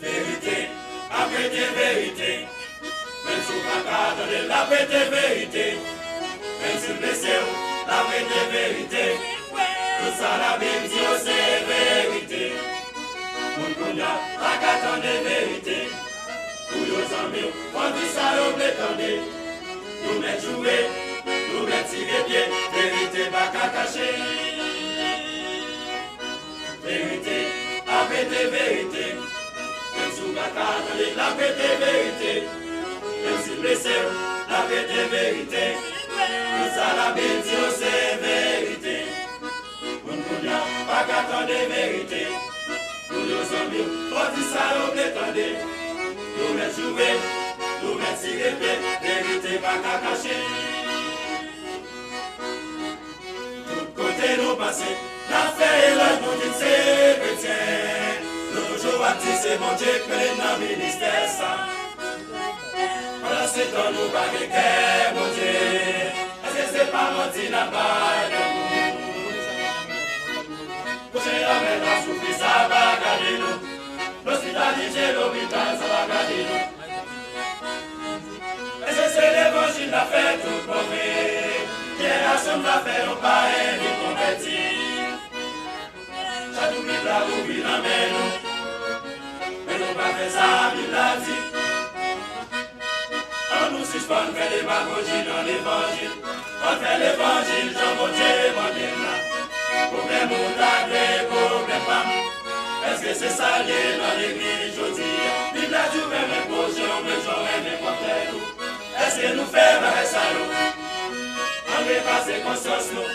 Vérité, après des vérités, même si on va donner la vraie des vérités, même si blessé, la vraie des vérités, tout ça la Bible dit c'est vérité. Mon cognac, la carte des vérités, pour nos amis, on dit ça on prétendait, nous mettre jouer, nous mettre tirer pied, vérité pas qu'à cacher. Vérité, après des vérités. Même si on va donner la vraie des vérités, même si blessé, la vraie des vérités, tout ça la Bible dit c'est vérité. On ne peut pas qu'attendre des vérités, pour nos amis, on dit ça on prétendait, nous mettre jouer, nous mettre tirer pied, vérité pas qu'à cacher. Tout côté nous passer, la fait et l'œil nous dit c'est chrétien. Nous toujours à dire c'est mon Dieu que les dans le ministère ça. Voilà c'est dans nous pas de guerre mon Dieu. Est-ce que c'est pas mon Dieu là-bas de nous? Coucher la main la souffrir ça va garder nous. L'hospitalité l'hôpital ça va garder nous. Est-ce que c'est l'évangile la fait tout mauvais? Génération la fait au pareil nous convertir. Chaque Bible la oublie la main nous. Mais nous pas fait ça, Bible l'a dit. On nous suspend, on fait des démagogie dans l'évangile. On fait l'évangile, Jean Dieu, mon Dieu là. Problème moutade, problème femme. Est-ce que c'est ça lié dans l'église aujourd'hui? Bible a dit, même les potions, mais j'aurais n'importe où. Est-ce que nous faisons avec ça nous? On veut passer conscience nous.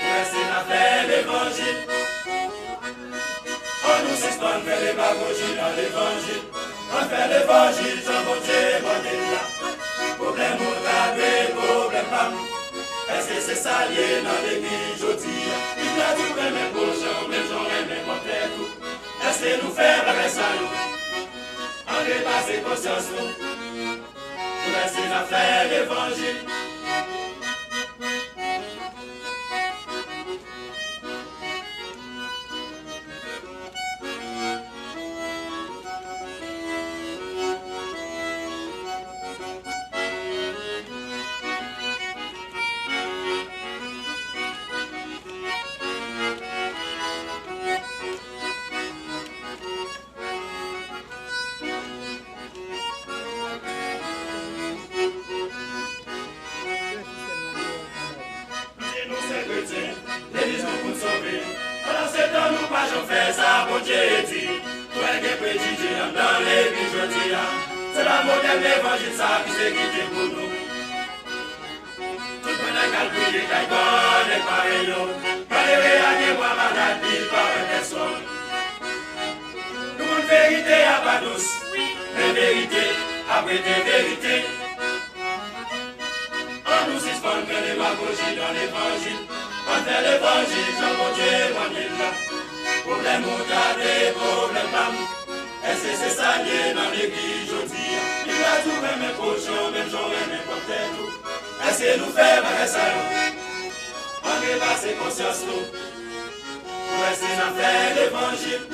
Pour essayer de faire l'évangile. On nous suspend, on fait les démagogie dans l'évangile. On fait l'évangile, Jean Dieu, mon Dieu là. Problème moutade, problème femme. Est-ce que c'est ça lié dans l'église aujourd'hui? Il a dit même mes potions, mais j'aurais n'importe où. Est-ce que nous faisons avec ça nous? On veut passer conscience nous. Pour essayer de faire l'évangile. L'église nous pour sauver. Pendant ce temps, nous pas j'en fais ça, bon Dieu dit. Toi qui es préjugé dans l'église, je dis. C'est la modèle l'évangile, ça qui s'est quitté pour nous. Tout le monde a calculé, qu'il y a bon et pareil. Quand les réagir, moi, malade, il par personne. Nous, une vérité à pas douce. Une vérité, après des vérités. On nous suspend que les démagogie dans l'évangile. On fait l'évangile, Jean Dieu, mon Dieu là. Problème moutade, problème femme. Est-ce que c'est ça lié dans l'église aujourd'hui? Il a tout même mes potions, même j'aurais n'importe où. Est-ce que nous faisons avec ça nous? On veut passer conscience nous. Pour essayer de faire l'évangile.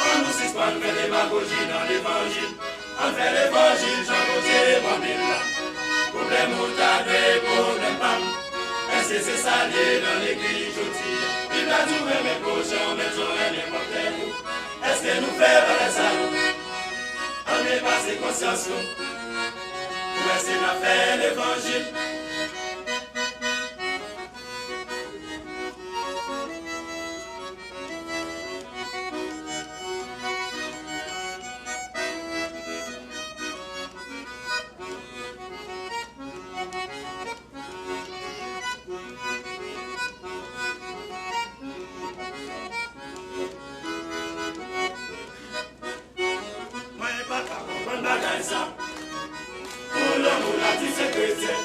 On nous suspend que les démagogie dans l'évangile. On fait l'évangile, Jean Dieu, mon Dieu là. Problème moutade, problème femme. Est-ce que c'est ça lié dans l'église aujourd'hui? Il a tout même mes potions, mais j'aurais n'importe où. Est-ce que nous faisons avec ça nous? On veut passer conscience nous. Pour essayer de faire l'évangile. ça. Pour le monde a dit c'est chrétien.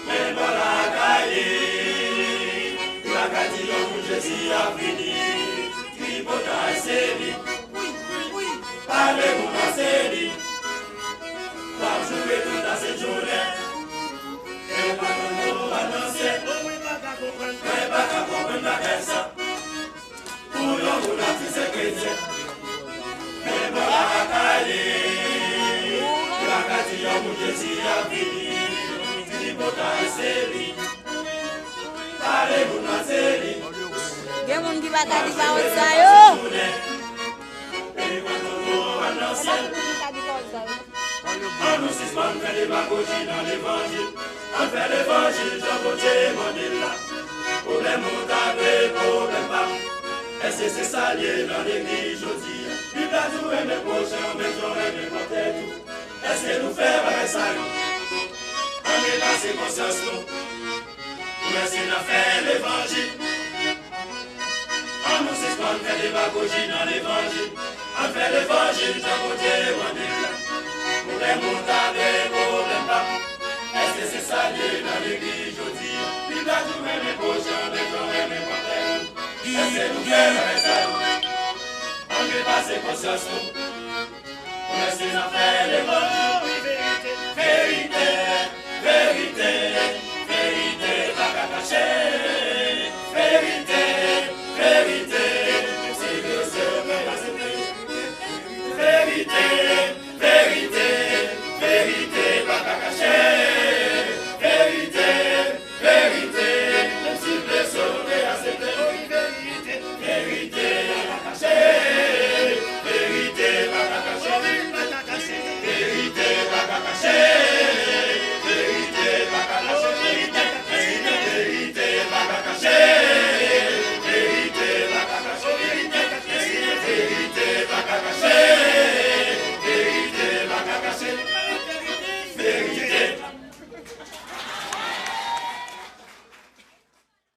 Mais dans la cahier, la cahier où Jésus a fini. Tripotage c'est lui. Parlez-vous dans ces lits. Par jouer toute à cette journée. Et pas de nous annoncer. Mais pas qu'à comprendre la ça. Pour le monde a dit c'est chrétien. Mais dans la cahier, la cahier où Jésus a fini. Gen moun ki baka di ba otsa yo. On nous suspend, fait des bagouchis dans l'évangile. On fait l'évangile, j'en côté mon là. Problème au tabé, problème pas. Est-ce que c'est ça lié dans l'église aujourd'hui? Bible a tout et mes prochains, mais j'aurais mes côtés tout. Est-ce que nous faisons avec ça? On est passé conscience nous. Pour essayer de faire l'évangile. On nous suspend, fait des bagouchis dans l'évangile. On fait l'évangile, j'en côté mon là. Problème au tabé, problème pas. Est-ce que c'est ça lié dans l'église aujourd'hui? Bible a tout et mes prochains, mais j'aurais mes côtés tout. Est-ce que nous faisons avec ça? On est passé conscience nous. Pour essayer de faire l'évangile.